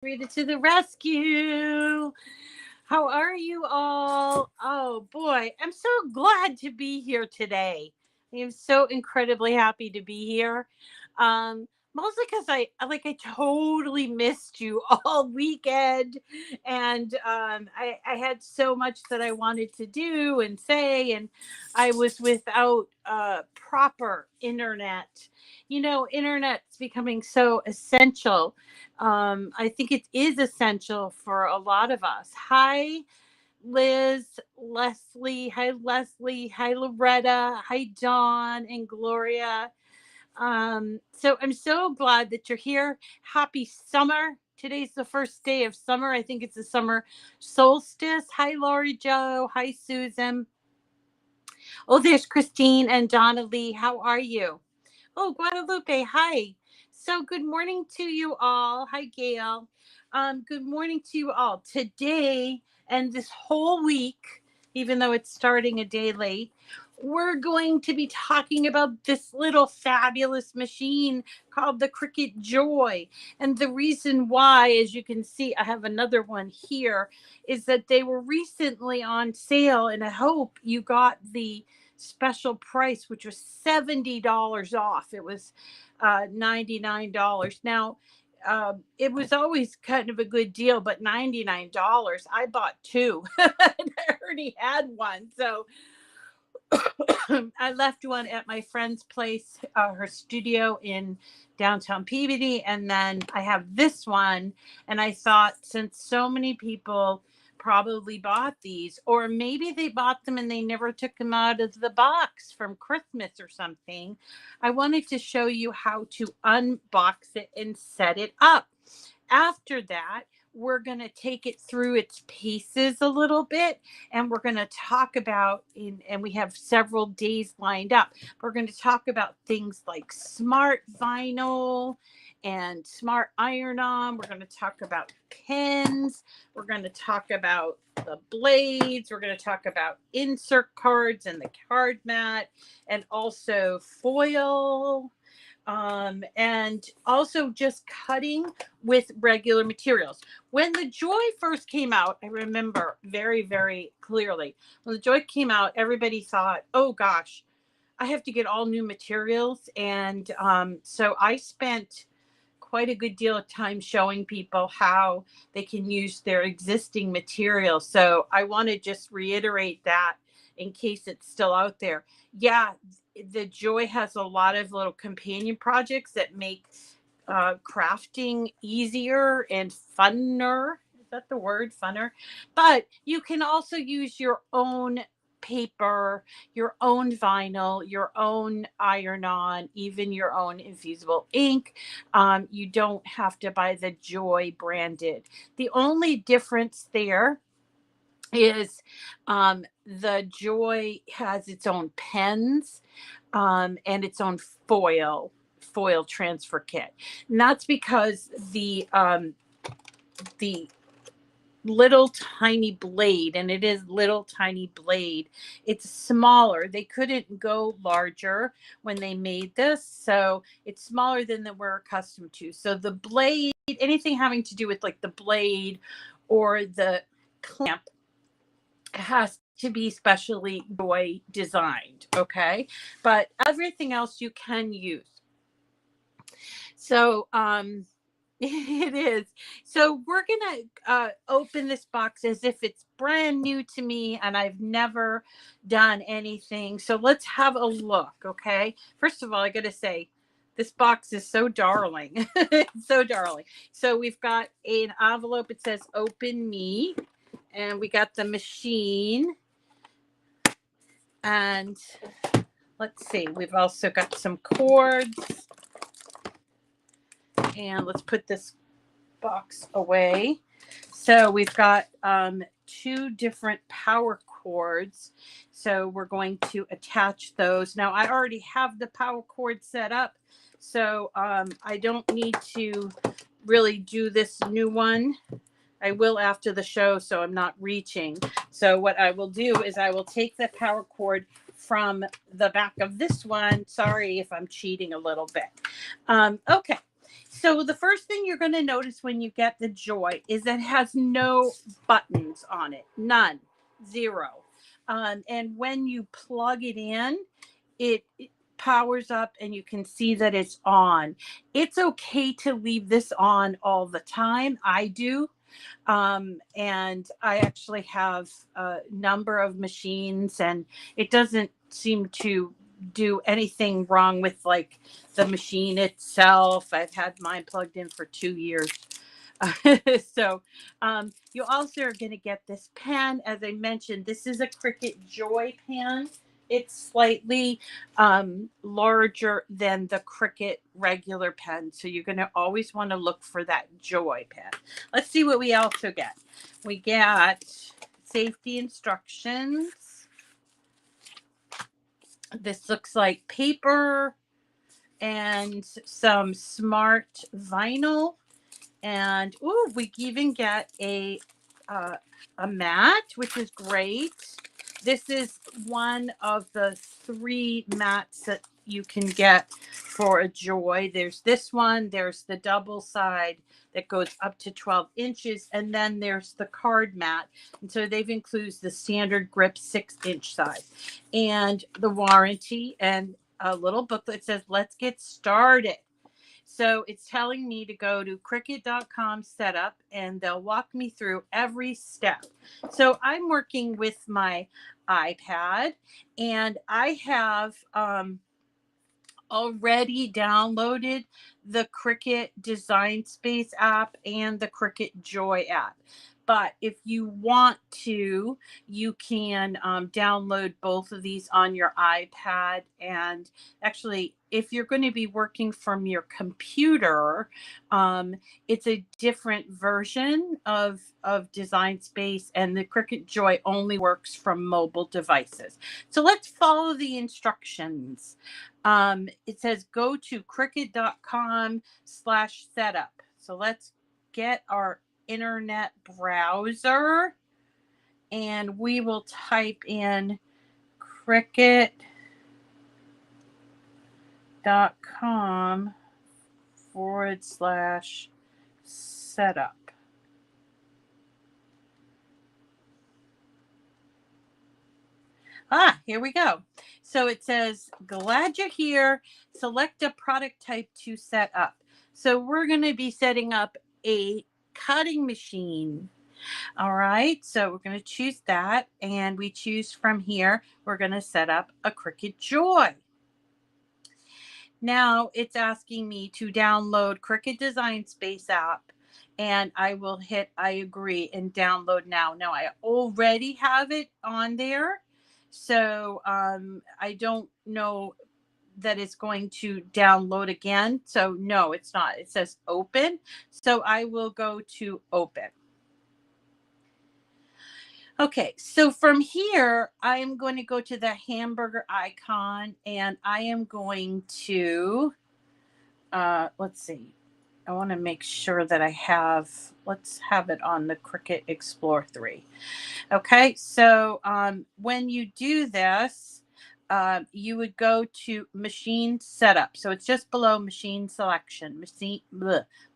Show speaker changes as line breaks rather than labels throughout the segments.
Rita to the rescue. How are you all? Oh boy, I'm so glad to be here today. I am so incredibly happy to be here. Mostly because I totally missed you all weekend, and I had so much that I wanted to do and say, and I was without proper internet. Internet's becoming so essential. I think it is essential for a lot of us. Hi, Liz, Leslie. Hi, Leslie. Hi, Loretta. Hi, Dawn and Gloria. So I'm so glad that you're here. Happy summer. Today's the first day of summer. I think it's the summer solstice. Hi, Lori Joe. Hi, Susan. Oh, there's Christine and Donna Lee. How are you? Oh, Guadalupe, hi. So good morning to you all. Hi, Gail. Good morning to you all. Today and this whole week, even though it's starting a day late, we're going to be talking about this little fabulous machine called the Cricut Joy. And the reason why, as you can see, I have another one here, is that they were recently on sale, and I hope you got the special price, which was $70 off. It was $99. Now, it was always kind of a good deal, but $99. I bought two. I already had one. So I left one at my friend's place, her studio in downtown Peabody. And then I have this one. And I thought, since so many people probably bought these, or maybe they bought them and they never took them out of the box from Christmas or something, I wanted to show you how to unbox it and set it up. After that, we're going to take it through its paces a little bit, and we're going to talk about, and we have several days lined up. We're going to talk about things like smart vinyl and smart iron-on. We're going to talk about pens. We're going to talk about the blades. We're going to talk about insert cards and the card mat, and also foil. And also just cutting with regular materials. When the Joy first came out, I remember very, very clearly. When the Joy came out, everybody thought, oh gosh, I have to get all new materials. And so I spent quite a good deal of time showing people how they can use their existing materials. So I want to just reiterate that in case it's still out there. Yeah, the Joy has a lot of little companion projects that make crafting easier and funner. Is that the word, funner? But you can also use your own paper, your own vinyl, your own iron-on, even your own infusible ink. You don't have to buy the Joy branded. The only difference there is the Joy has its own pens and its own foil transfer kit. And that's because the little tiny blade, and it is little tiny blade, it's smaller. They couldn't go larger when they made this, so it's smaller than we're accustomed to. So the blade, anything having to do with like the blade or the clamp, has to be specially Joy designed, okay? But everything else you can use. So it is. So we're gonna open this box as if it's brand new to me and I've never done anything. So let's have a look, okay? First of all, I gotta say, this box is so darling. It's so darling. So we've got an envelope. It says "Open Me." And we got the machine. And let's see, we've also got some cords. And let's put this box away. So we've got two different power cords. So we're going to attach those. Now I already have the power cord set up, so I don't need to really do this new one. I will after the show, so I'm not reaching. So what I will do is I will take the power cord from the back of this one. Sorry if I'm cheating a little bit. Okay. So the first thing you're going to notice when you get the Joy is that it has no buttons on it. None. Zero. And when you plug it in, it powers up and you can see that it's on. It's okay to leave this on all the time. I do. And I actually have a number of machines, and it doesn't seem to do anything wrong with like the machine itself. I've had mine plugged in for 2 years. So you also are going to get this pen. As I mentioned, this is a Cricut Joy pen. It's slightly larger than the Cricut regular pen. So you're going to always want to look for that Joy pen. Let's see what we also get. We get safety instructions. This looks like paper and some smart vinyl. And oh, we even get a mat, which is great. This is one of the 3 mats that you can get for a Joy. There's this one, there's the double side that goes up to 12 inches, and then there's the card mat. And so they've included the standard grip 6-inch size and the warranty and a little booklet that says, let's get started. So it's telling me to go to Cricut.com setup, and they'll walk me through every step. So I'm working with my iPad, and I have already downloaded the Cricut Design Space app and the Cricut Joy app. But if you want to, you can download both of these on your iPad. And actually, if you're going to be working from your computer, it's a different version of Design Space, and the Cricut Joy only works from mobile devices. So let's follow the instructions. It says go to cricut.com/setup. So let's get our internet browser, and we will type in cricut.com/setup. Here we go. So it says, glad you're here. Select a product type to set up. So we're going to be setting up a cutting machine. All right. So we're going to choose that. And we choose from here, we're going to set up a Cricut Joy. Now it's asking me to download Cricut Design Space app. And I will hit I agree and download now. Now I already have it on there. So I don't know that it's going to download again. So no, it's not. It says open. So I will go to open. Okay, so from here, I am going to go to the hamburger icon, and I am going to, let's see. I want to make sure that I have, let's have it on the Cricut Explore 3. Okay, so when you do this, you would go to machine setup. So it's just below machine selection,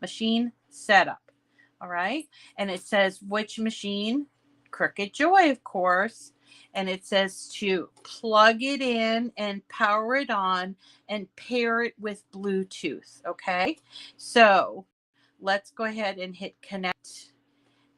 machine setup. All right, and it says which machine? Cricut Joy, of course. And it says to plug it in and power it on and pair it with Bluetooth. Okay, so let's go ahead and hit connect.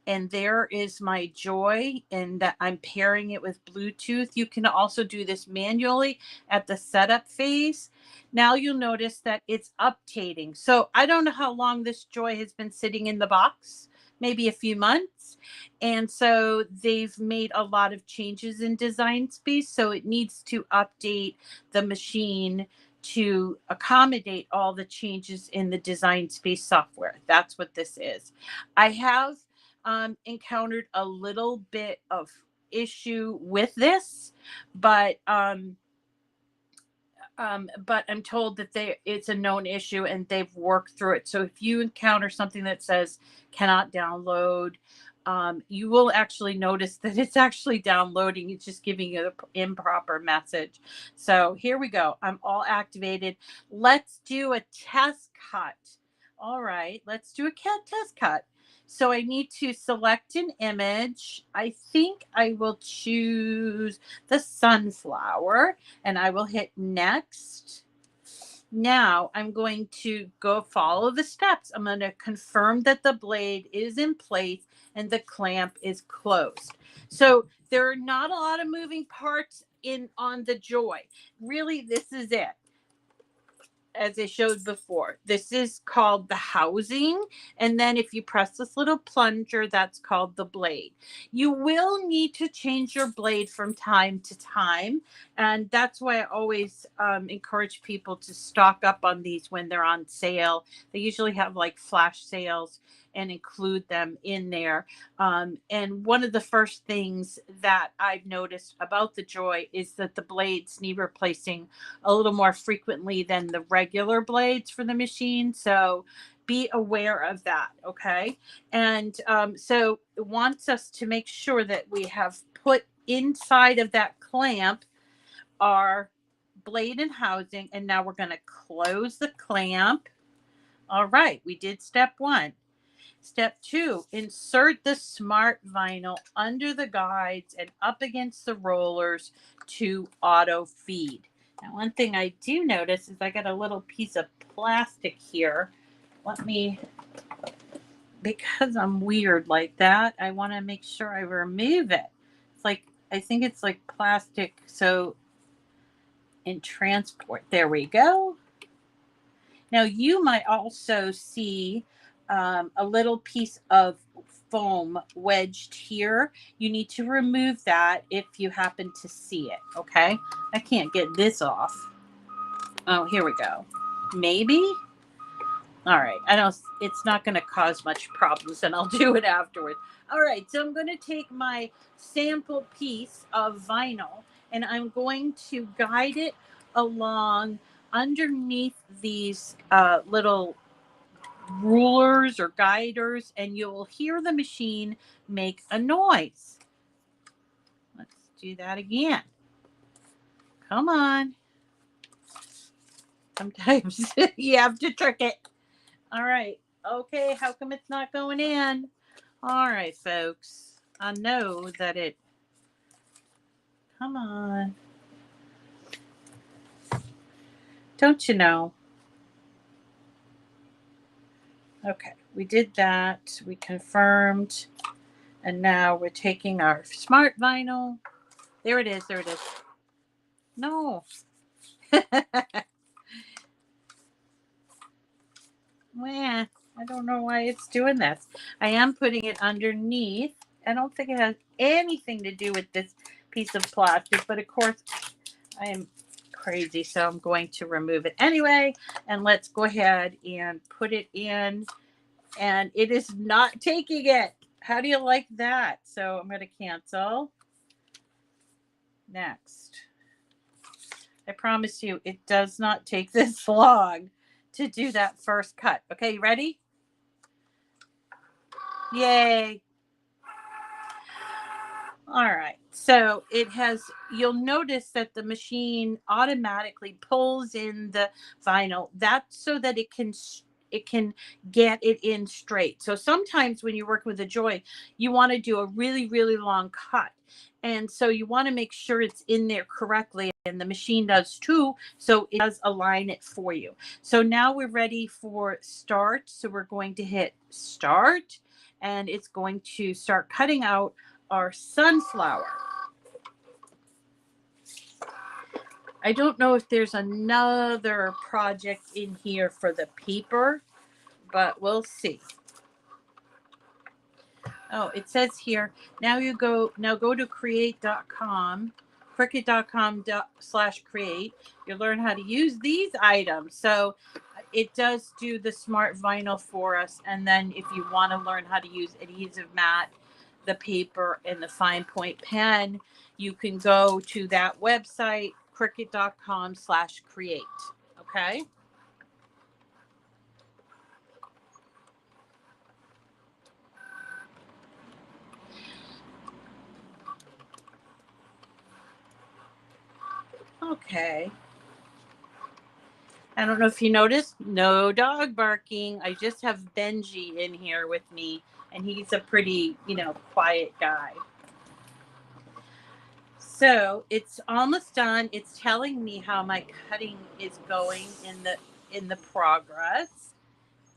And there is my Joy, and that I'm pairing it with Bluetooth. You can also do this manually at the setup phase. Now you'll notice that it's updating. So I don't know how long this Joy has been sitting in the box, maybe a few months. And so they've made a lot of changes in Design Space. So it needs to update the machine to accommodate all the changes in the Design Space software. That's what this is. I have encountered a little bit of issue with this, but I'm told that it's a known issue and they've worked through it. So if you encounter something that says cannot download, you will actually notice that it's actually downloading. It's just giving you an improper message. So here we go. I'm all activated. Let's do a test cut All right, let's do a cat test cut. So I need to select an image. I think I will choose the sunflower and I will hit next. Now I'm going to go follow the steps. I'm going to confirm that the blade is in place and the clamp is closed. So there are not a lot of moving parts in on the Joy. Really, this is it. As I showed before, this is called the housing. And then if you press this little plunger, that's called the blade. You will need to change your blade from time to time. And that's why I always encourage people to stock up on these when they're on sale. They usually have like flash sales and include them in there. And one of the first things that I've noticed about the Joy is that the blades need replacing a little more frequently than the regular blades for the machine. So be aware of that. Okay. And so it wants us to make sure that we have put inside of that clamp our blade and housing. And now we're going to close the clamp. All right. We did step one. Step two, insert the smart vinyl under the guides and up against the rollers to auto feed. Now, one thing I do notice is I got a little piece of plastic here. Let me, because I'm weird like that, I want to make sure I remove it. It's like, I think it's like plastic. So in transport, there we go. Now you might also see a little piece of foam wedged here. You need to remove that if you happen to see it, okay? I can't get this off. Oh, here we go. Maybe? All right. I don't, it's not going to cause much problems and I'll do it afterwards. All right. So I'm going to take my sample piece of vinyl and I'm going to guide it along underneath these little rulers or guiders and you'll hear the machine make a noise. Let's do that again. Come on. Sometimes you have to trick it. All right. Okay. How come it's not going in? All right, folks. I know that it. Come on. Don't you know? Okay. We did that. We confirmed. And now we're taking our smart vinyl. There it is. There it is. No. Well, I don't know why it's doing this. I am putting it underneath. I don't think it has anything to do with this piece of plastic, but of course I am crazy, so I'm going to remove it anyway. And let's go ahead and put it in. And it is not taking it. How do you like that? So I'm going to cancel. Next. I promise you, it does not take this long to do that first cut. Okay, you ready? Yay. All right. So it has, you'll notice that the machine automatically pulls in the vinyl. That's so that it can get it in straight. So sometimes when you're working with a Joy, you want to do a really, really long cut. And so you want to make sure it's in there correctly. And the machine does too. So it does align it for you. So now we're ready for start. So we're going to hit start and it's going to start cutting out our sunflower. I don't know if there's another project in here for the paper, but we'll see. Oh, it says here, now go to create.com, cricut.com/create. You'll learn how to use these items. So it does do the smart vinyl for us. And then if you want to learn how to use adhesive mat, the paper, and the fine point pen, you can go to that website, cricut.com/create. Okay. Okay. I don't know if you noticed, no dog barking. I just have Benji in here with me, and he's a pretty, quiet guy. So it's almost done. It's telling me how my cutting is going in the progress.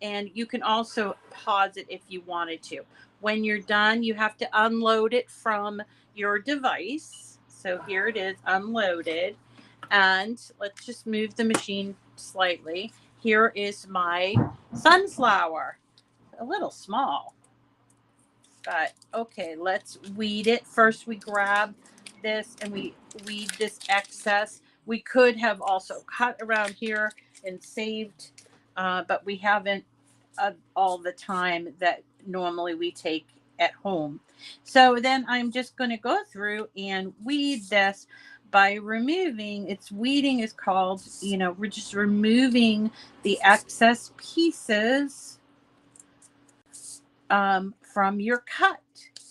And you can also pause it if you wanted to. When you're done, you have to unload it from your device. So here it is unloaded. And let's just move the machine slightly. Here is my sunflower. A little small. But okay, let's weed it. First we grab this and we weed this excess. We could have also cut around here and saved, but we haven't all the time that normally we take at home. So then I'm just going to go through and weed this by removing, its weeding is called, we're just removing the excess pieces from your cut.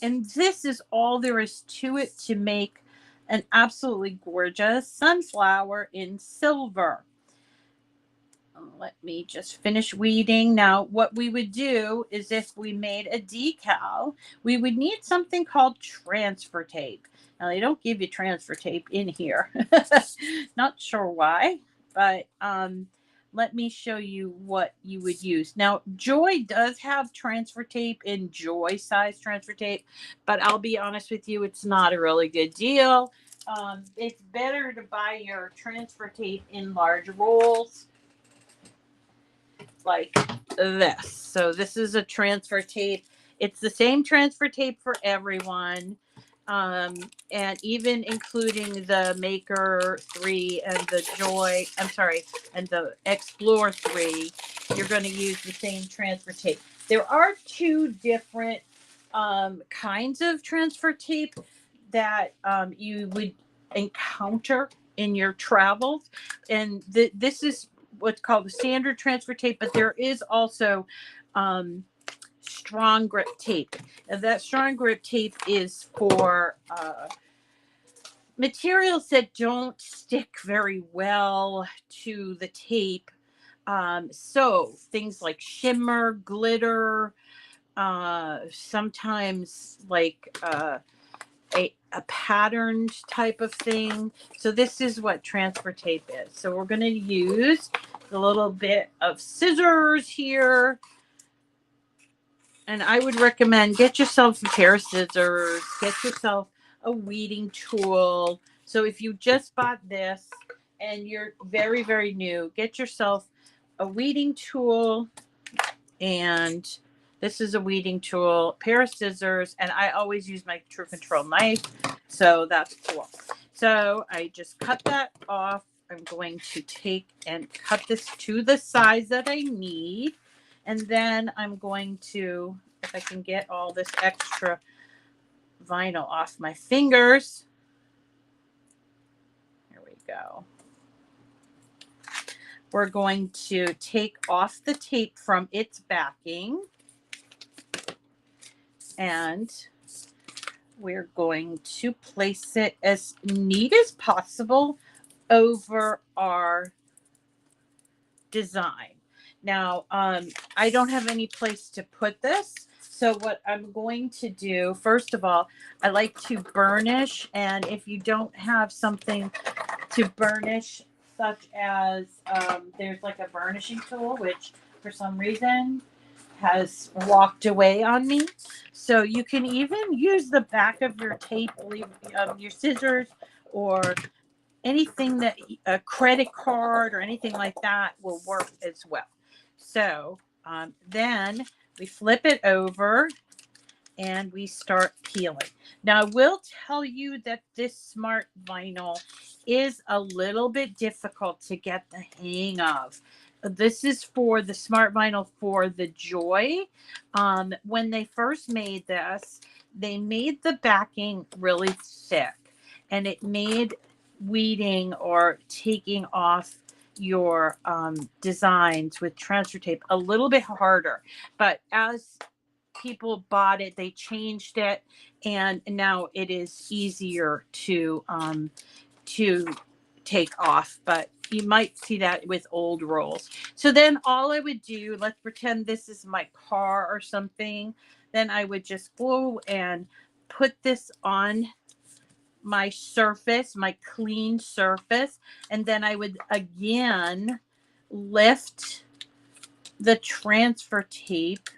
And this is all there is to it to make an absolutely gorgeous sunflower in silver. Let me just finish weeding. Now, what we would do is if we made a decal, we would need something called transfer tape. Now, they don't give you transfer tape in here. Not sure why, but let me show you what you would use. Now, Joy does have transfer tape in Joy size transfer tape, but I'll be honest with you, it's not a really good deal. It's better to buy your transfer tape in large rolls like this. So this is a transfer tape. It's the same transfer tape for everyone. And even including the Maker 3 and the Joy, and the Explore 3, you're going to use the same transfer tape. There are two different kinds of transfer tape that you would encounter in your travels. And this is what's called the standard transfer tape, but there is also strong grip tape. And that strong grip tape is for materials that don't stick very well to the tape. So things like shimmer, glitter, sometimes like a patterned type of thing. So this is what transfer tape is. So we're going to use a little bit of scissors here. And I would recommend get yourself a pair of scissors, get yourself a weeding tool. So if you just bought this and you're very, very new, get yourself a weeding tool, and this is a weeding tool, a pair of scissors, and I always use my True Control knife, so that's cool. So I just cut that off. I'm going to take and cut this to the size that I need, and then I'm going to, if I can get all this extra vinyl off my fingers. Here we go. We're going to take off the tape from its backing, and we're going to place it as neat as possible over our design. Now, I don't have any place to put this. So what I'm going to do, first of all, I like to burnish. And if you don't have something to burnish, such as there's like a burnishing tool, which for some reason has walked away on me. So you can even use the back of your tape, your scissors, or anything that a credit card or anything like that will work as well. So then we flip it over and we start peeling. Now, I will tell you that this smart vinyl is a little bit difficult to get the hang of. This is for the smart vinyl for the Joy. When they first made this, they made the backing really thick, and it made weeding or taking off your designs with transfer tape a little bit harder. But as people bought it, they changed it, and now it is easier to take off, but you might see that with old rolls. So then all I would do, let's pretend this is my car or something. Then I would just go and put this on my surface, my clean surface. And then I would again lift the transfer tape,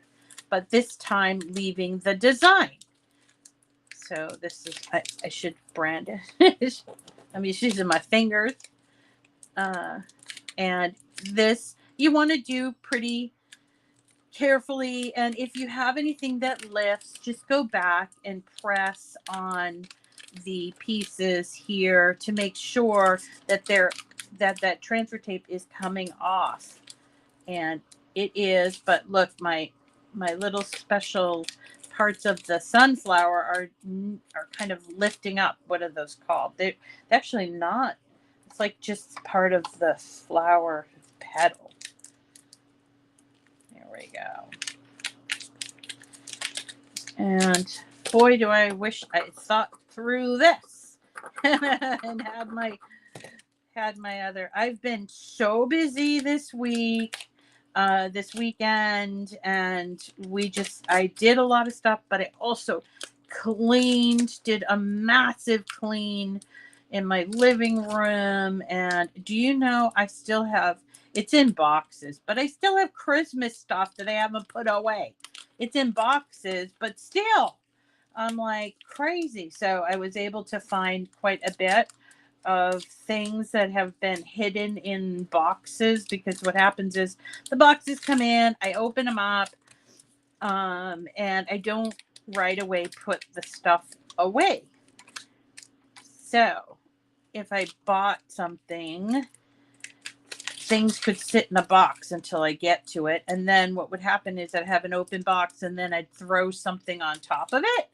but this time leaving the design. So this is, I should brand it. I'm just using my fingers. And this you want to do pretty carefully. And if you have anything that lifts, just go back and press on the pieces here to make sure that that transfer tape is coming off. And it is, but look, my little special parts of the sunflower are kind of lifting up. What are those called? They're actually not. It's like just part of the flower petal. There we go. And boy, do I wish I thought through this and had my other. I've been so busy this week, this weekend, and I did a lot of stuff, but I also did a massive clean in my living room. And do you know, I still have, it's in boxes, but I still have Christmas stuff that I haven't put away. It's in boxes, but still, I'm like crazy. So I was able to find quite a bit of things that have been hidden in boxes, because what happens is the boxes come in, I open them up, and I don't right away put the stuff away. So if I bought something, things could sit in a box until I get to it. And then what would happen is I'd have an open box, and then I'd throw something on top of it.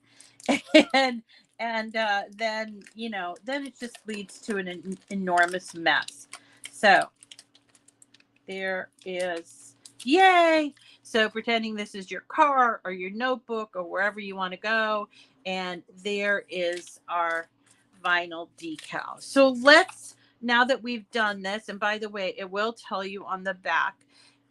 And then, then it just leads to an enormous mess. So there is, yay. So pretending this is your car or your notebook or wherever you want to go. And there is our vinyl decal. So now that we've done this, and by the way, it will tell you on the back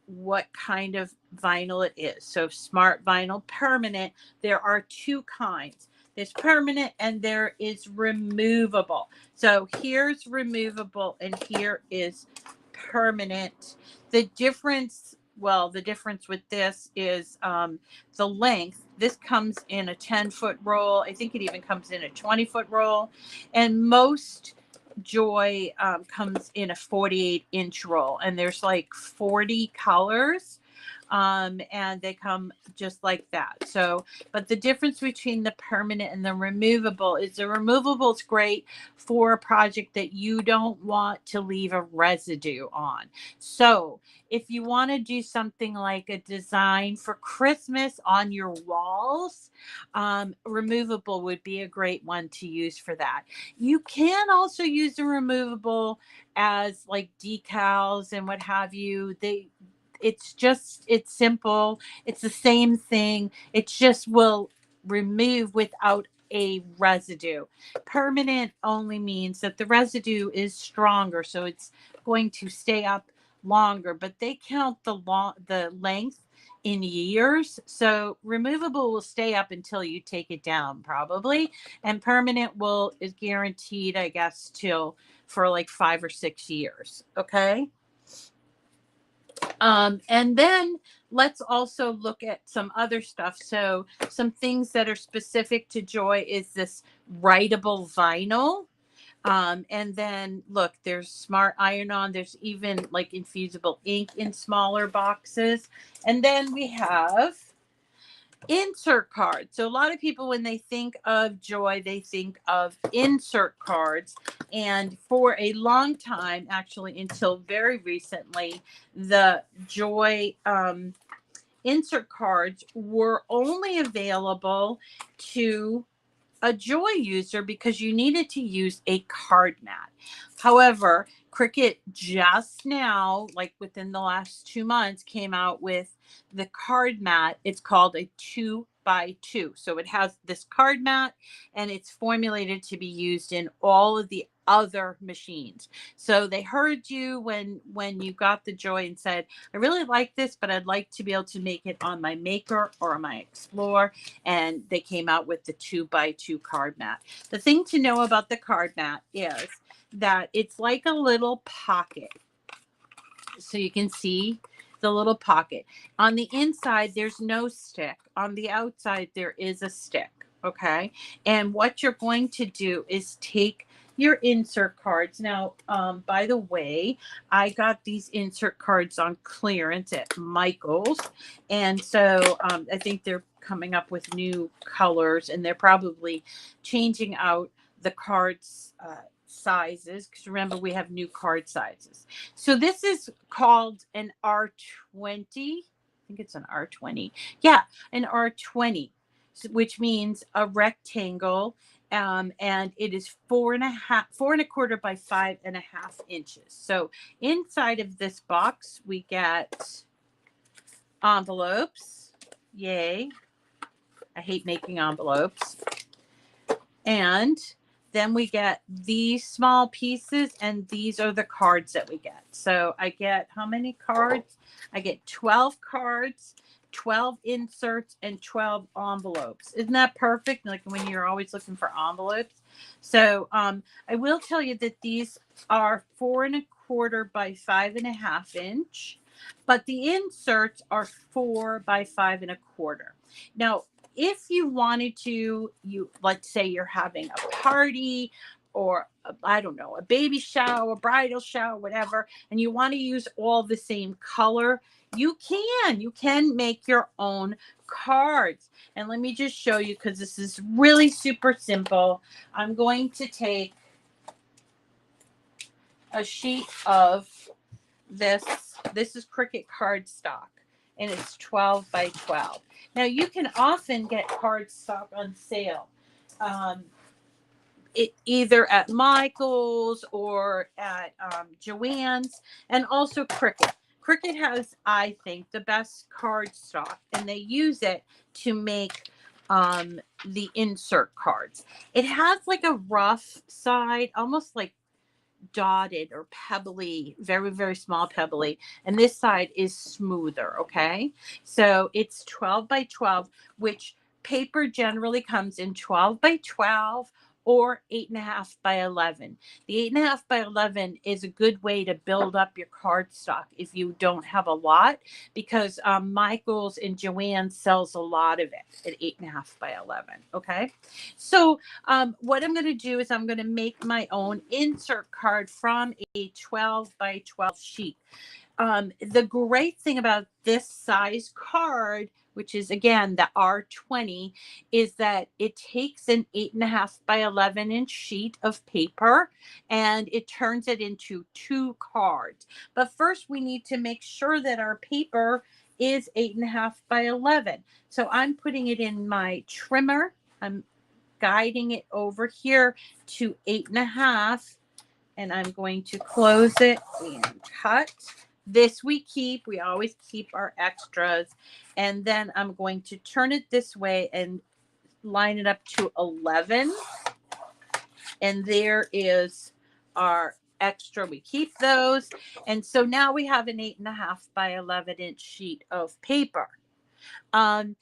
what kind of vinyl it is. So smart vinyl, permanent. There are two kinds. There's permanent and there is removable. So here's removable and here is permanent. The difference with this is the length. This comes in a 10-foot roll. I think it even comes in a 20-foot roll. And most Joy comes in a 48-inch roll. And there's like 40 colors. And they come just like that. So, but the difference between the permanent and the removable is the removable is great for a project that you don't want to leave a residue on. So if you want to do something like a design for Christmas on your walls, removable would be a great one to use for that. You can also use the removable as like decals and what have you. It's simple. It's the same thing. It just will remove without a residue. Permanent only means that the residue is stronger, so it's going to stay up longer, but they count the length in years. So removable will stay up until you take it down probably, and permanent is guaranteed, I guess, for like 5 or 6 years. Okay. And then let's also look at some other stuff. So some things that are specific to Joy is this writable vinyl. And then look, there's smart iron-on. There's even like infusible ink in smaller boxes. And then we have insert cards. So a lot of people, when they think of Joy, they think of insert cards. And for a long time, actually until very recently, the Joy insert cards were only available to a Joy user because you needed to use a card mat. However, Cricut just now, like within the last 2 months, came out with the card mat. It's called a 2x2. So it has this card mat and it's formulated to be used in all of the other machines. So they heard you when you got the Joy and said, I really like this, but I'd like to be able to make it on my Maker or my Explorer. And they came out with the 2x2 card mat. The thing to know about the card mat is that it's like a little pocket. So you can see the little pocket. On the inside, there's no stick. On the outside, there is a stick. Okay. And what you're going to do is take your insert cards. Now, by the way, I got these insert cards on clearance at Michael's. And so I think they're coming up with new colors, and they're probably changing out the cards sizes, because remember, we have new card sizes. So this is called an R20. I think it's an R20. Yeah, an R20, which means a rectangle. And it is 4.25 by 5.5 inches. So inside of this box, we get envelopes. Yay. I hate making envelopes. And then we get these small pieces, and these are the cards that we get. So I get how many cards? I get 12 cards, 12 inserts, and 12 envelopes. Isn't that perfect? Like when you're always looking for envelopes. So I will tell you that these are 4.25 by 5.5 inch, but the inserts are 4 by 5.25. Now, if you wanted to, let's say you're having a party or I don't know, a baby shower, a bridal shower, whatever, and you want to use all the same color, you can make your own cards. And let me just show you, because this is really super simple. I'm going to take a sheet of this. This is Cricut Cardstock, and it's 12 by 12. Now, you can often get cardstock on sale, either at Michael's or at Joann's, and also Cricut. Cricut has, I think, the best cardstock, and they use it to make the insert cards. It has like a rough side, almost like dotted or pebbly, very, very small pebbly, and this side is smoother. Okay, so it's 12 by 12, which paper generally comes in 12 by 12 or 8.5 by 11. The 8.5 by 11 is a good way to build up your cardstock if you don't have a lot, because Michael's and Joanne sells a lot of it at 8.5 by 11. Okay, so what I'm going to do is I'm going to make my own insert card from a 12 by 12 sheet. The great thing about this size card, which is again the R20, is that it takes an 8.5 by 11 inch sheet of paper and it turns it into 2 cards. But first we need to make sure that our paper is 8.5 by 11. So I'm putting it in my trimmer. I'm guiding it over here to 8.5, and I'm going to close it and cut. This we always keep our extras. And then I'm going to turn it this way and line it up to 11. And there is our extra. We keep those. And so now we have an 8.5 by 11 inch sheet of paper. And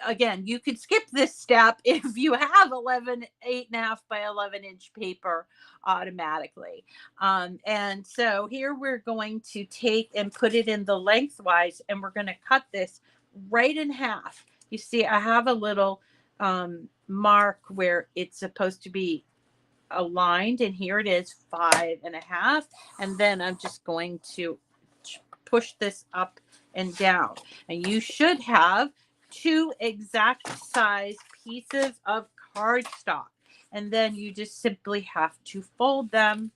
again, you could skip this step if you have 8.5 by 11 inch paper automatically. And so here we're going to take and put it in the lengthwise, and we're going to cut this right in half. You see, I have a little mark where it's supposed to be aligned, and here it is 5.5. And then I'm just going to push this up and down, and you should have 2 exact size pieces of cardstock, and then you just simply have to fold them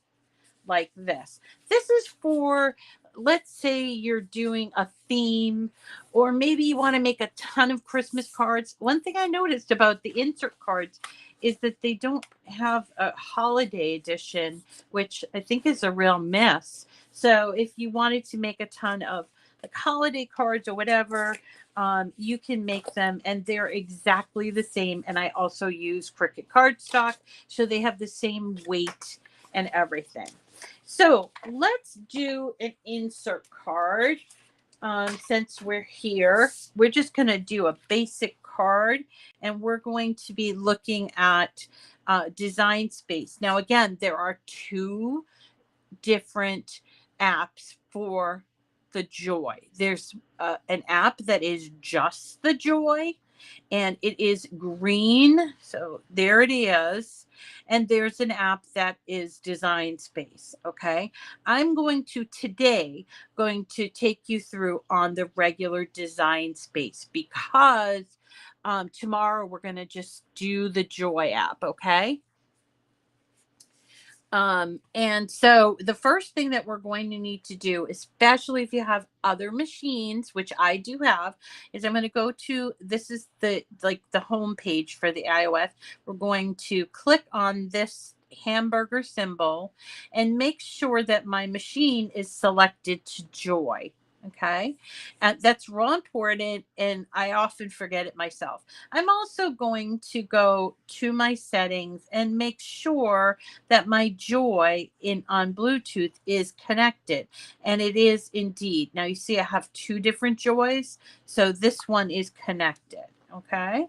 like this. This is for, let's say you're doing a theme, or maybe you want to make a ton of Christmas cards. One thing I noticed about the insert cards is that they don't have a holiday edition, which I think is a real miss. So if you wanted to make a ton of like holiday cards or whatever, you can make them, and they're exactly the same. And I also use Cricut Cardstock, so they have the same weight and everything. So let's do an insert card. Since we're here, we're just going to do a basic card, and we're going to be looking at Design Space. Now, again, there are two different apps for the Joy. There's an app that is just the Joy, and it is green. So there it is. And there's an app that is Design Space. Okay. I'm going to today take you through on the regular Design Space, because tomorrow we're going to just do the Joy app. Okay. And so the first thing that we're going to need to do, especially if you have other machines, which I do have, is I'm going to go to, this is the home page for the iOS. We're going to click on this hamburger symbol and make sure that my machine is selected to Joy. Okay. And that's real important. And I often forget it myself. I'm also going to go to my settings and make sure that my Joy on Bluetooth is connected. And it is indeed. Now you see I have two different Joys. So this one is connected. Okay.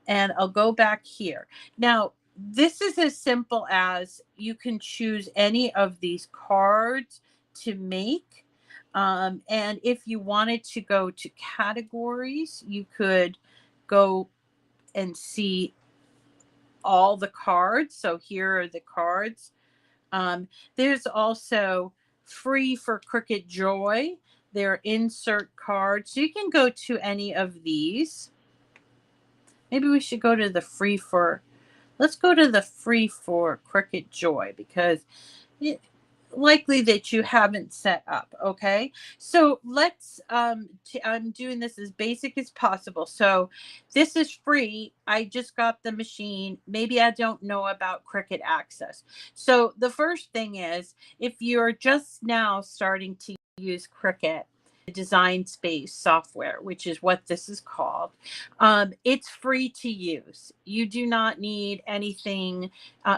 And I'll go back here. Now, this is as simple as you can choose any of these cards to make. And if you wanted to go to categories, you could go and see all the cards. So here are the cards. There's also free for Cricut Joy. There are insert cards. So you can go to any of these. Maybe we should go to the free for, let's go to the free for Cricut Joy, because it, likely that you haven't set up. Okay, so let's I'm doing this as basic as possible. So this is free. I just got the machine. Maybe I don't know about Cricut Access. So the first thing is, if you're just now starting to use Cricut Design Space software, which is what this is called, it's free to use. You do not need anything.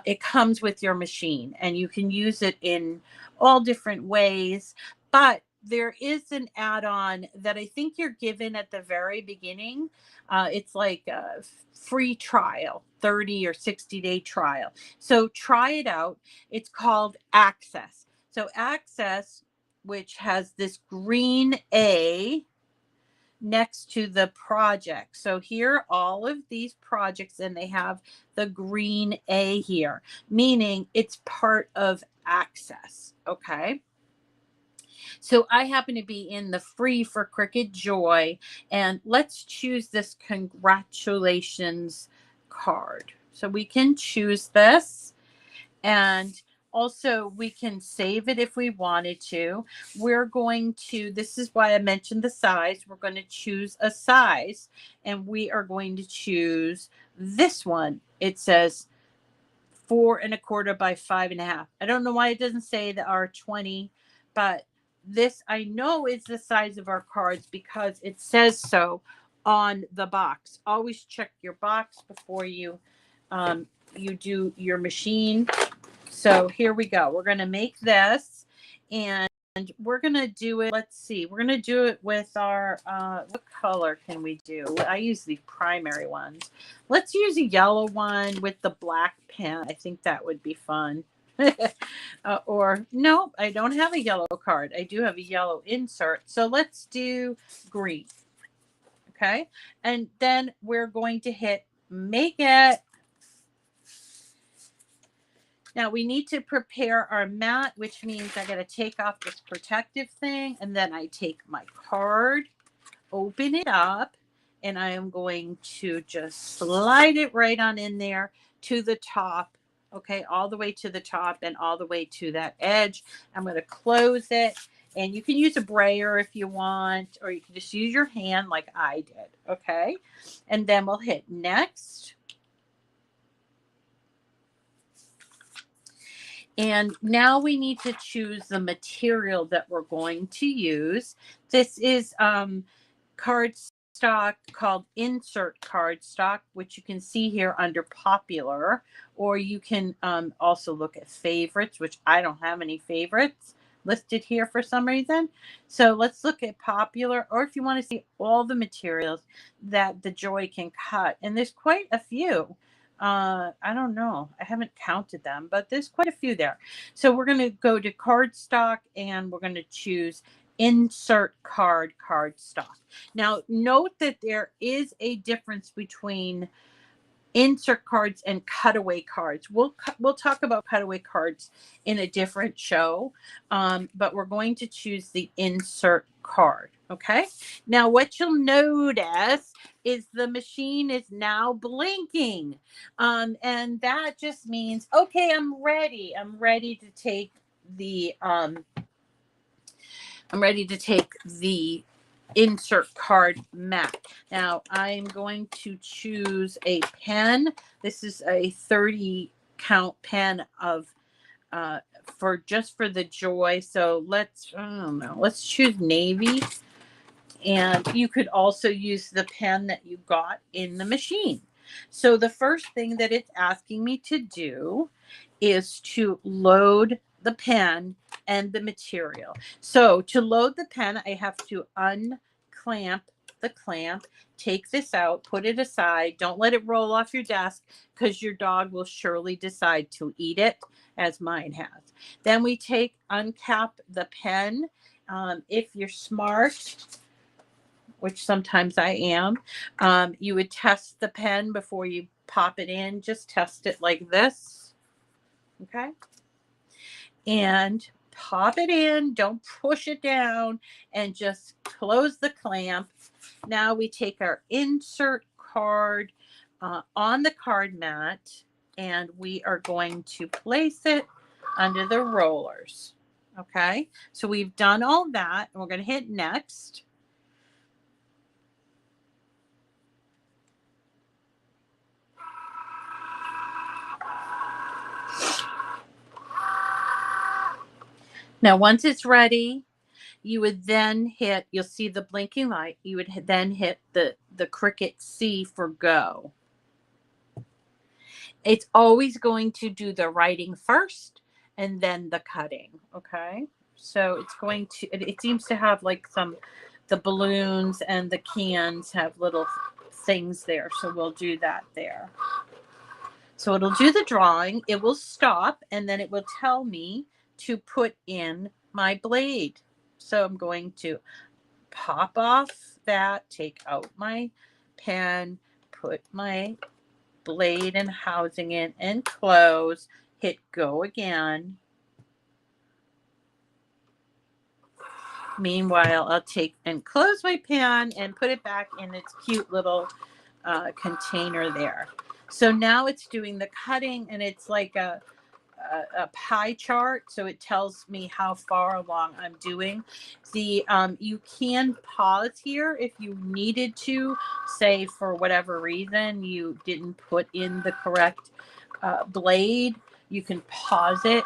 It comes with your machine, and you can use it in all different ways. But there is an add-on that I think you're given at the very beginning. It's like a free trial, 30 or 60-day trial. So try it out. It's called Access. So Access, which has this green A next to the project. So here are all of these projects, and they have the green A here, meaning it's part of Access. Okay. So I happen to be in the free for Cricut Joy, and let's choose this congratulations card. So we can choose this, and also we can save it if we wanted to. We're going to, this is why I mentioned the size. We're going to choose a size, and we are going to choose this one. It says 4 1/4 by 5 1/2. I don't know why it doesn't say the R20, but this I know is the size of our cards because it says so on the box. Always check your box before you you do your machine. So here we go. We're going to make this, and we're going to do it. Let's see. We're going to do it with our, what color can we do? I use the primary ones. Let's use a yellow one with the black pen. I think that would be fun. Or no, I don't have a yellow card. I do have a yellow insert. So let's do green. Okay. And then we're going to hit make it. Now we need to prepare our mat, which means I got to take off this protective thing, and then I take my card, open it up, and I am going to just slide it right on in there to the top. Okay, all the way to the top and all the way to that edge. I'm going to close it, and you can use a brayer if you want, or you can just use your hand like I did. Okay, and then we'll hit next. And now we need to choose the material that we're going to use. This is cardstock called Insert Cardstock, which you can see here under Popular, or you can also look at Favorites, which I don't have any favorites listed here for some reason. So let's look at Popular, or if you want to see all the materials that the Joy can cut. And there's quite a few. I don't know. I haven't counted them, but there's quite a few there. So we're going to go to cardstock and we're going to choose insert cardstock. Now note that there is a difference between insert cards and cutaway cards. We'll talk about cutaway cards in a different show, but we're going to choose the insert card. Okay. Now what you'll notice is the machine is now blinking, and that just means, okay, I'm ready. I'm ready to take the insert card mat. Now I'm going to choose a pen. This is a 30 count pen of for the Joy. So let's, I don't know, let's choose navy. And you could also use the pen that you got in the machine. So the first thing that it's asking me to do is to load the pen and the material. So to load the pen, I have to unclamp the clamp, take this out, put it aside. Don't let it roll off your desk because your dog will surely decide to eat it, as mine has. Then we uncap the pen. If you're smart, which sometimes I am, you would test the pen before you pop it in. Just test it like this. Okay. And pop it in. Don't push it down and just close the clamp. Now we take our insert card on the card mat and we are going to place it under the rollers. Okay. So we've done all that and we're going to hit next. Now, once it's ready, you would then hit, you'll see the blinking light. You would then hit the Cricut C for go. It's always going to do the writing first and then the cutting. Okay. So it's going to, it seems to have like the balloons and the cans have little things there. So we'll do that there. So it'll do the drawing. It will stop and then it will tell me to put in my blade. So I'm going to pop off that, take out my pen, put my blade and housing in and close, hit go again. Meanwhile, I'll take and close my pen and put it back in its cute little container there. So now it's doing the cutting and it's like a pie chart, so it tells me how far along I'm doing. You can pause here if you needed to, say for whatever reason you didn't put in the correct blade. You can pause it.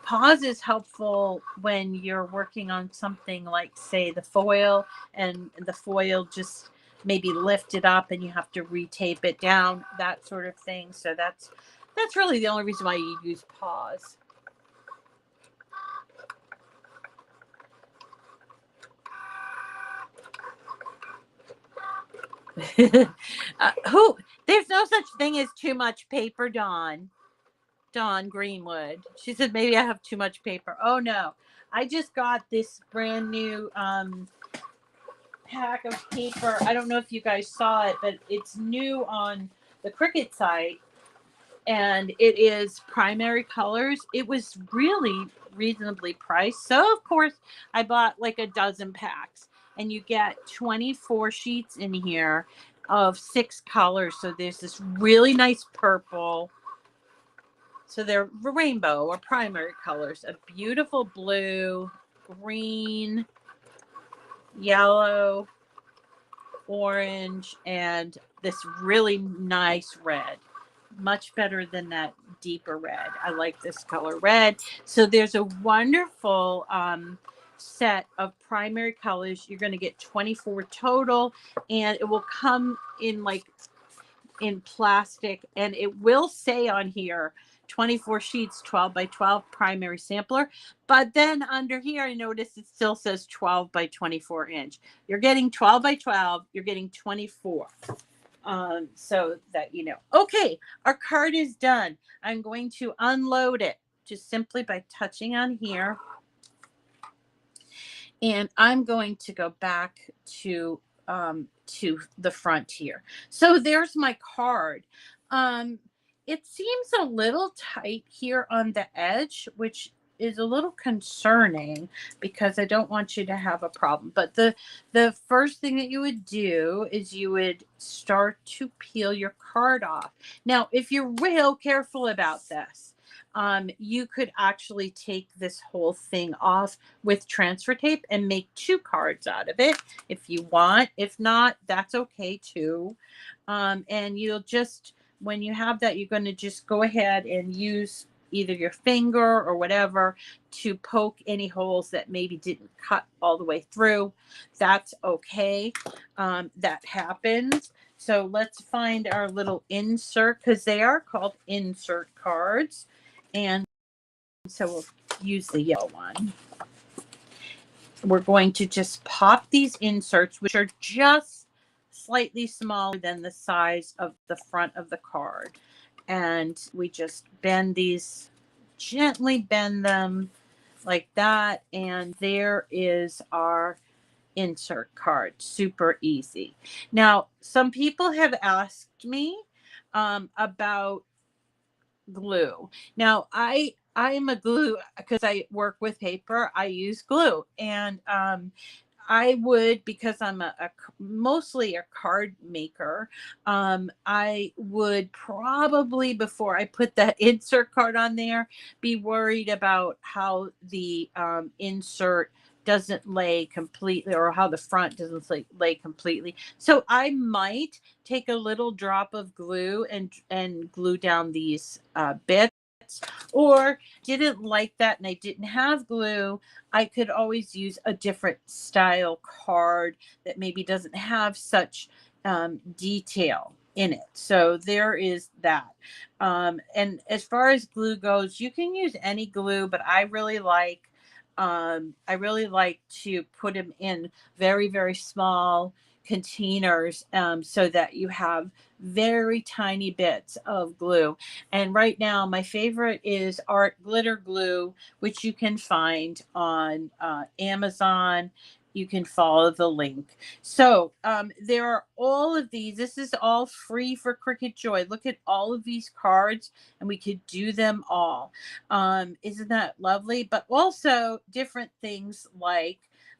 Pause is helpful when you're working on something like, say, the foil, and the foil just maybe lifted up and you have to retape it down, that sort of thing. So that's really the only reason why you use pause. There's no such thing as too much paper, Dawn Greenwood. She said, maybe I have too much paper. Oh no, I just got this brand new pack of paper. I don't know if you guys saw it, but it's new on the Cricut site. And it is primary colors. It was really reasonably priced. So, of course, I bought like a dozen packs. And you get 24 sheets in here of 6 colors. So there's this really nice purple. So they're rainbow or primary colors. A beautiful blue, green, yellow, orange, and this really nice red. much better than that deeper red. I like this color red. So there's a wonderful set of primary colors. You're going to get 24 total, and it will come in like in plastic, and it will say on here 24 sheets, 12 by 12 primary sampler. But then under here, I notice it still says 12 by 24 inch. You're getting 12 by 12. You're getting 24. So that you know. Okay, our card is done. I'm going to unload it just simply by touching on here. And I'm going to go back to the front here. So there's my card. It seems a little tight here on the edge, which is a little concerning because I don't want you to have a problem. But the first thing that you would do is you would start to peel your card off. Now, if you're real careful about this, you could actually take this whole thing off with transfer tape and make 2 cards out of it if you want. If not, that's okay too. And you'll just, when you have that, you're going to just go ahead and use either your finger or whatever to poke any holes that maybe didn't cut all the way through. That's okay. That happens. So let's find our little insert, because they are called insert cards. And so we'll use the yellow one. We're going to just pop these inserts, which are just slightly smaller than the size of the front of the card. And we just bend these, gently bend them like that. And there is our insert card. Super easy. Now, some people have asked me about glue. Now, I am a glue, because I work with paper. I use glue, and I would, because I'm mostly a card maker, I would probably, before I put that insert card on there, be worried about how the insert doesn't lay completely, or how the front doesn't lay completely. So I might take a little drop of glue and glue down these bits. Or didn't like that and I didn't have glue, I could always use a different style card that maybe doesn't have such detail in it. So there is that. And as far as glue goes, you can use any glue, but I really like to put them in very, very small containers, so that you have very tiny bits of glue. And right now my favorite is Art Glitter Glue, which you can find on Amazon. You can follow the link. So there are all of these. This is all free for Cricut Joy. Look at all of these cards, and we could do them all. Isn't that lovely? But also different things like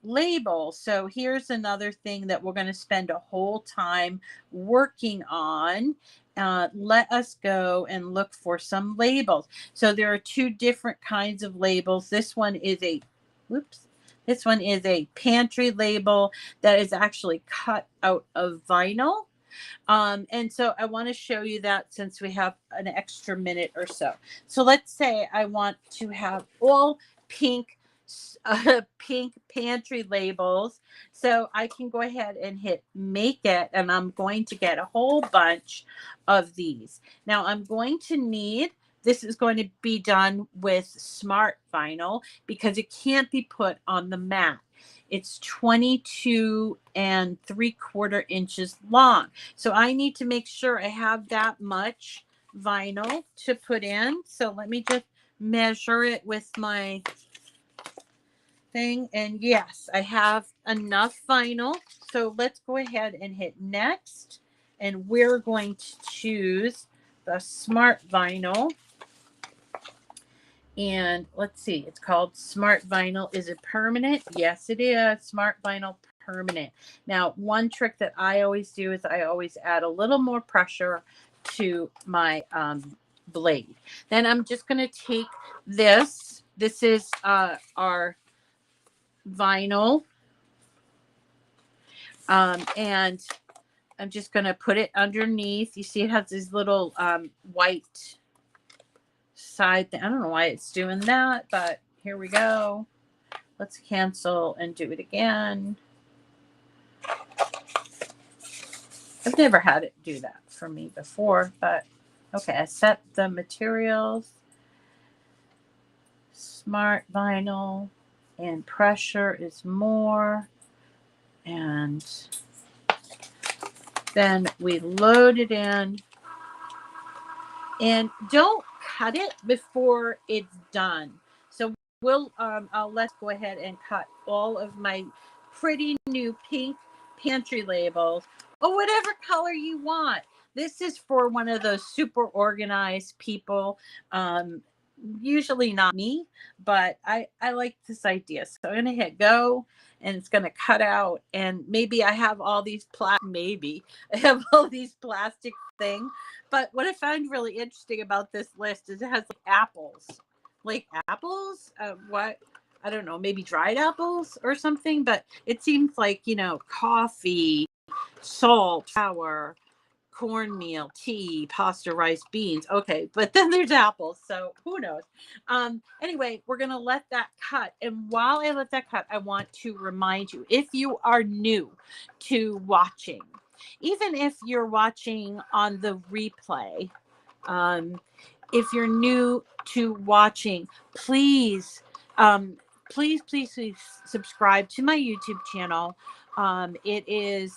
labels. So here's another thing that we're going to spend a whole time working on. Let us go and look for some labels. So there are 2 different kinds of labels. This one is a, this one is a pantry label that is actually cut out of vinyl. And so I want to show you that since we have an extra minute or so. So let's say I want to have all pink pantry labels. So I can go ahead and hit make it, and I'm going to get a whole bunch of these. Now I'm going to need, this is going to be done with smart vinyl because it can't be put on the mat. It's 22 3/4 inches long. So I need to make sure I have that much vinyl to put in. So let me just measure it with my thing. And yes, I have enough vinyl. So let's go ahead and hit next. And we're going to choose the smart vinyl. And let's see, it's called Smart Vinyl. Is it permanent? Yes, it is. Smart Vinyl permanent. Now, one trick that I always do is I always add a little more pressure to my blade. Then I'm just going to take this. This is our vinyl. And I'm just going to put it underneath. You see it has these little white side thing. I don't know why it's doing that, but here we go. Let's cancel and do it again. I've never had it do that for me before, but okay. I set the materials, smart vinyl, and pressure is more. And then we load it in. And don't cut it before it's done. So let's go ahead and cut all of my pretty new pink pantry labels, or whatever color you want. This is for one of those super organized people. Usually not me, but I like this idea. So I'm going to hit go, and it's going to cut out. And maybe I have all these plastic things. But what I find really interesting about this list is it has apples. Like apples? What? I don't know, maybe dried apples or something. But it seems like, coffee, salt, flour, cornmeal, tea, pasta, rice, beans. Okay, but then there's apples, so who knows? Anyway, we're gonna let that cut. And while I let that cut, I want to remind you, if you are new to watching, even if you're watching on the replay, if you're new to watching, please, please subscribe to my YouTube channel. It is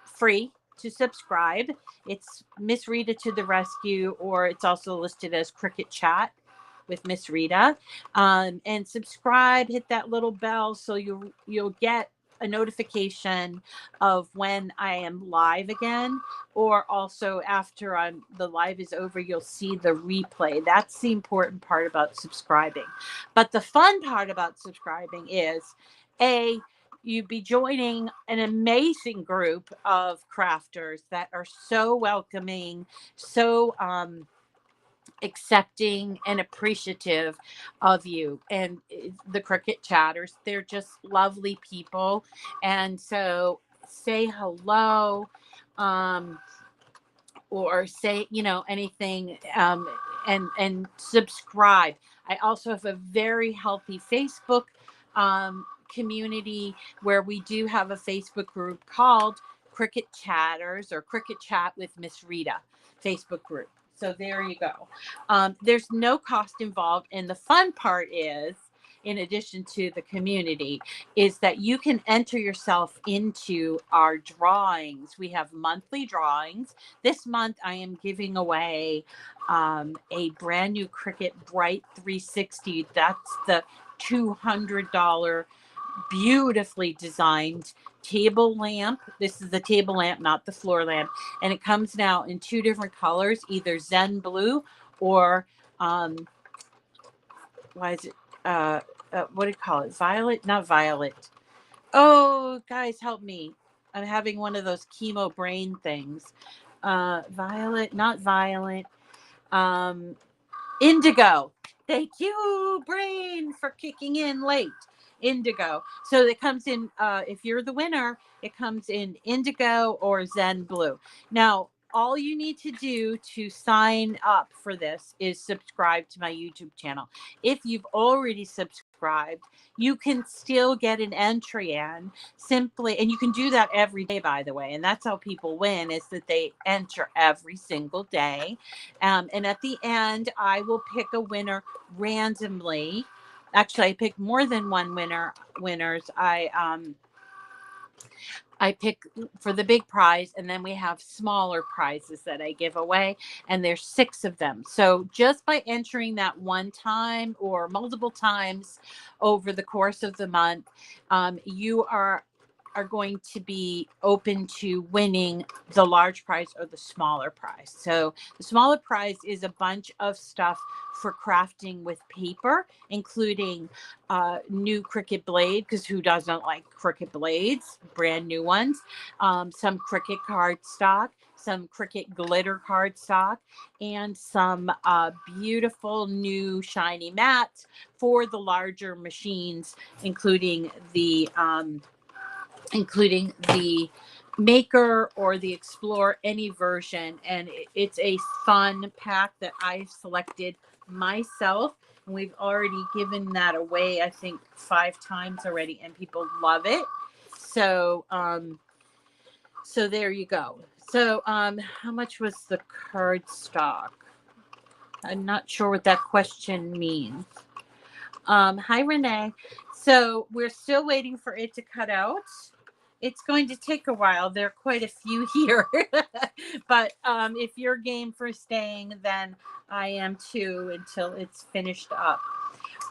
free to subscribe. It's Miss Rita to the rescue, or it's also listed as Cricut Chat with Miss Rita. And subscribe, hit that little bell so you'll get a notification of when I am live again, or also after the live is over, you'll see the replay. That's the important part about subscribing. But the fun part about subscribing is you'd be joining an amazing group of crafters that are so welcoming, so accepting and appreciative of you. And the Cricut chatters, they're just lovely people. And so say hello, or say, anything, and subscribe. I also have a very healthy Facebook community where we do have a Facebook group called Cricut Chatters, or Cricut Chat with Miss Rita Facebook group. So there you go. There's no cost involved. And the fun part is, in addition to the community, is that you can enter yourself into our drawings. We have monthly drawings. This month I am giving away a brand new Cricut Bright 360. That's the $200 beautifully designed table lamp. This is the table lamp, not the floor lamp. And it comes now in 2 different colors, either Zen Blue or why is it what do you call it? Violet? Not violet. Oh, guys, help me. I'm having one of those chemo brain things. Violet, not violet. Indigo. Thank you, brain, for kicking in late. Indigo. So it comes in, if you're the winner, it comes in indigo or Zen Blue. Now, all you need to do to sign up for this is subscribe to my YouTube channel. If you've already subscribed, you can still get an entry in simply, and you can do that every day, by the way. And that's how people win, is that they enter every single day. And at the end, I will pick a winner randomly. Actually, I pick more than one winners. I pick for the big prize, and then we have smaller prizes that I give away, and there's 6 of them. So just by entering that one time or multiple times over the course of the month, you are going to be open to winning the large prize or the smaller prize. So the smaller prize is a bunch of stuff for crafting with paper, including new Cricut blade, because who doesn't like Cricut blades, brand new ones, some Cricut cardstock, some Cricut glitter cardstock, and some beautiful new shiny mats for the larger machines, including the Maker or the Explore, any version. And it's a fun pack that I selected myself. And we've already given that away, I think 5 times already, and people love it. So, so there you go. So, how much was the cardstock? I'm not sure what that question means. Hi, Renee. So we're still waiting for it to cut out. It's going to take a while. There are quite a few here. But if you're game for staying, then I am too until it's finished up.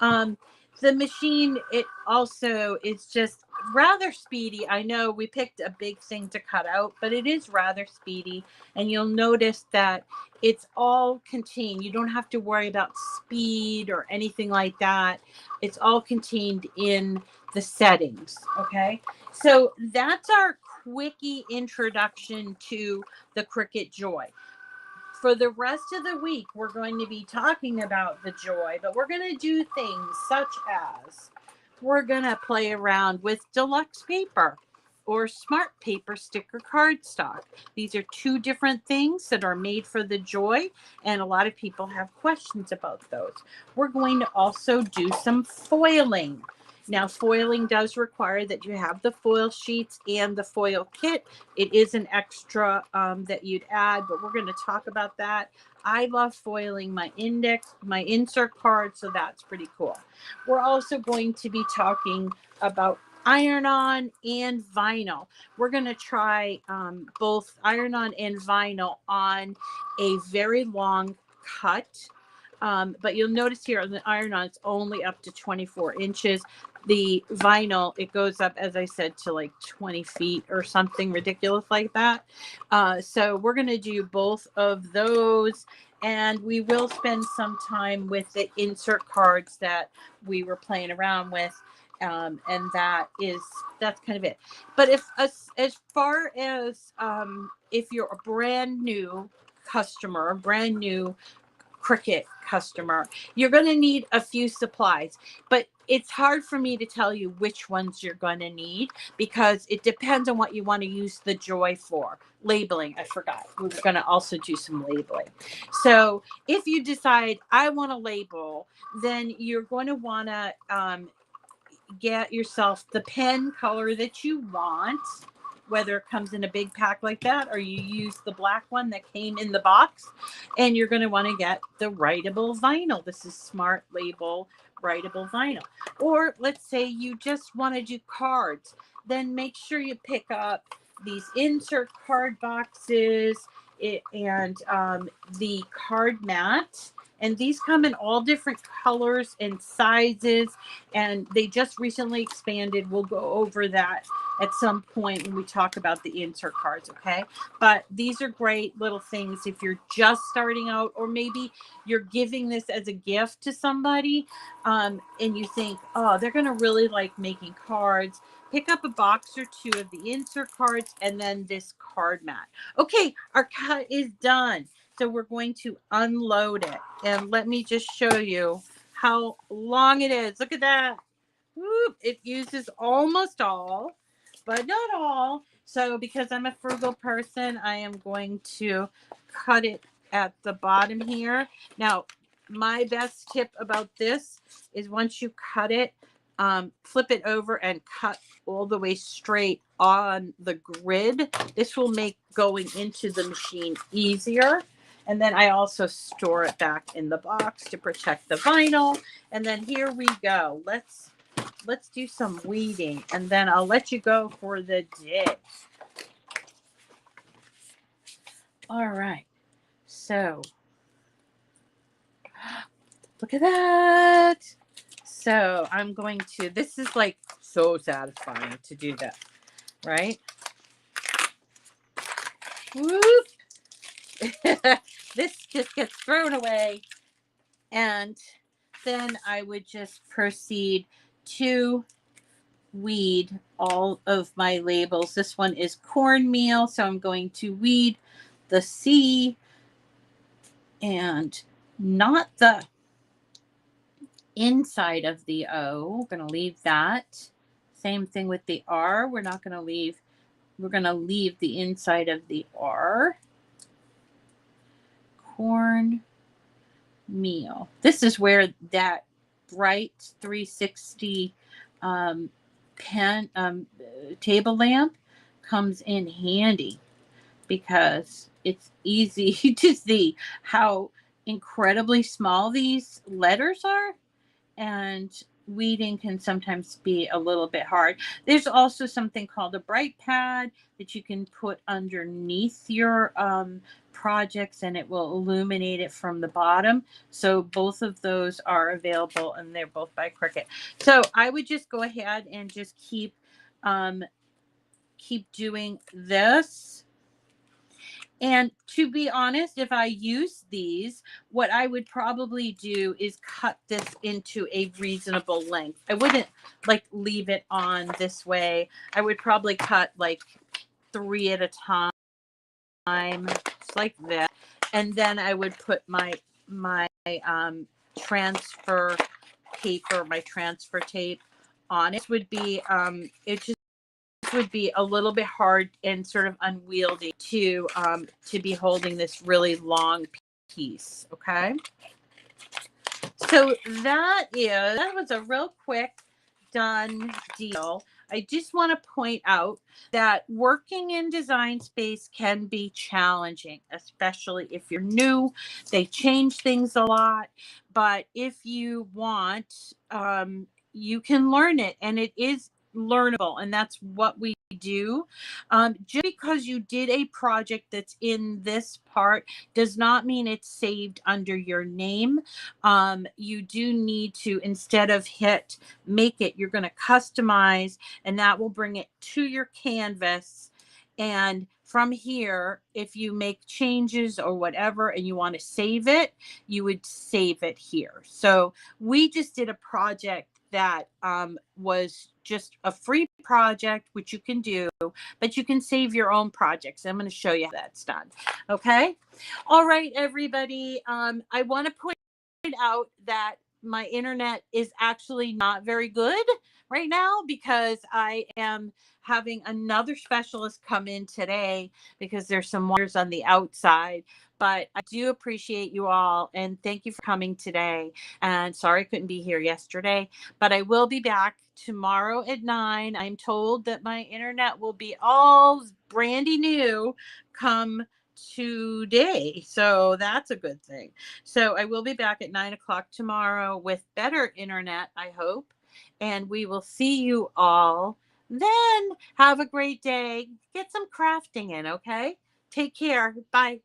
The machine, it also is just rather speedy. I know we picked a big thing to cut out, but it is rather speedy. And you'll notice that it's all contained. You don't have to worry about speed or anything like that. It's all contained in the settings. Okay. So that's our quickie introduction to the Cricut Joy. For the rest of the week, we're going to be talking about the Joy, but we're going to do things such as we're going to play around with deluxe paper or smart paper sticker cardstock. These are 2 different things that are made for the Joy, and a lot of people have questions about those. We're going to also do some foiling. Now, foiling does require that you have the foil sheets and the foil kit. It is an extra that you'd add, but we're going to talk about that. I love foiling my insert cards, so that's pretty cool. We're also going to be talking about iron-on and vinyl. We're going to try both iron-on and vinyl on a very long cut. But you'll notice here on the iron-on, it's only up to 24 inches. The vinyl, it goes up, as I said, to like 20 feet or something ridiculous like that. So we're going to do both of those. And we will spend some time with the insert cards that we were playing around with. And that's kind of it. But if as far as if you're a brand new customer, brand new Cricut customer, you're going to need a few supplies, but it's hard for me to tell you which ones you're going to need because it depends on what you want to use the Joy for. Labeling, I forgot. We're going to also do some labeling. So if you decide I want to label, then you're going to want to get yourself the pen color that you want, whether it comes in a big pack like that or you use the black one that came in the box. And you're going to want to get the writable vinyl. This is Smart Label writable vinyl. Or let's say you just want to do cards, then make sure you pick up these insert card boxes and the card mat. And these come in all different colors and sizes, and they just recently expanded. We'll go over that at some point when we talk about the insert cards, okay? But these are great little things if you're just starting out, or maybe you're giving this as a gift to somebody, and you think, oh, they're going to really like making cards. Pick up a box or 2 of the insert cards and then this card mat. Okay, our cut is done. So we're going to unload it. And let me just show you how long it is. Look at that. Whoop, it uses almost all, but not all. So because I'm a frugal person, I am going to cut it at the bottom here. Now, my best tip about this is once you cut it, flip it over and cut all the way straight on the grid. This will make going into the machine easier. And then I also store it back in the box to protect the vinyl. And then here we go. Let's do some weeding, and then I'll let you go for the day. All right. So look at that. So I'm going to, this is like so satisfying to do that, right? Whoop. This just gets thrown away. And then I would just proceed to weed all of my labels. This one is cornmeal, so I'm going to weed the C and not the inside of the O. We're going to leave that. Same thing with the R. We're not going to leave we're going to leave the inside of the R. Corn meal. This is where that Bright 360 pen table lamp comes in handy, because it's easy to see how incredibly small these letters are, and weeding can sometimes be a little bit hard. There's also something called a Bright pad that you can put underneath your projects, and it will illuminate it from the bottom. So both of those are available, and they're both by Cricut. So I would just go ahead and just keep doing this. And to be honest, if I use these, what I would probably do is cut this into a reasonable length. I wouldn't like leave it on this way. I would probably cut like 3 at a time, just like this. And then I would put my transfer paper, my transfer tape on it. Would be it just would be a little bit hard and sort of unwieldy to be holding this really long piece. Okay, so that was a real quick done deal. I just want to point out that working in Design Space can be challenging, especially if you're new. They change things a lot, but if you want, you can learn it, and it is learnable, and that's what we do. Just because you did a project that's in this part does not mean it's saved under your name. You do need to, instead of hit make it, you're going to customize, and that will bring it to your canvas. And from here, if you make changes or whatever and you want to save it, you would save it here. So we just did a project that was just a free project, which you can do, but you can save your own projects. I'm going to show you how that's done. Okay. All right, everybody. I want to point out that my internet is actually not very good right now, because I am having another specialist come in today because there's some wires on the outside. But I do appreciate you all, and thank you for coming today. And sorry I couldn't be here yesterday, but I will be back tomorrow at 9. I'm told that my internet will be all brandy new come today, so that's a good thing. So I will be back at 9 o'clock tomorrow with better internet, I hope, and we will see you all then. Have a great day. Get some crafting in. Okay, take care. Bye.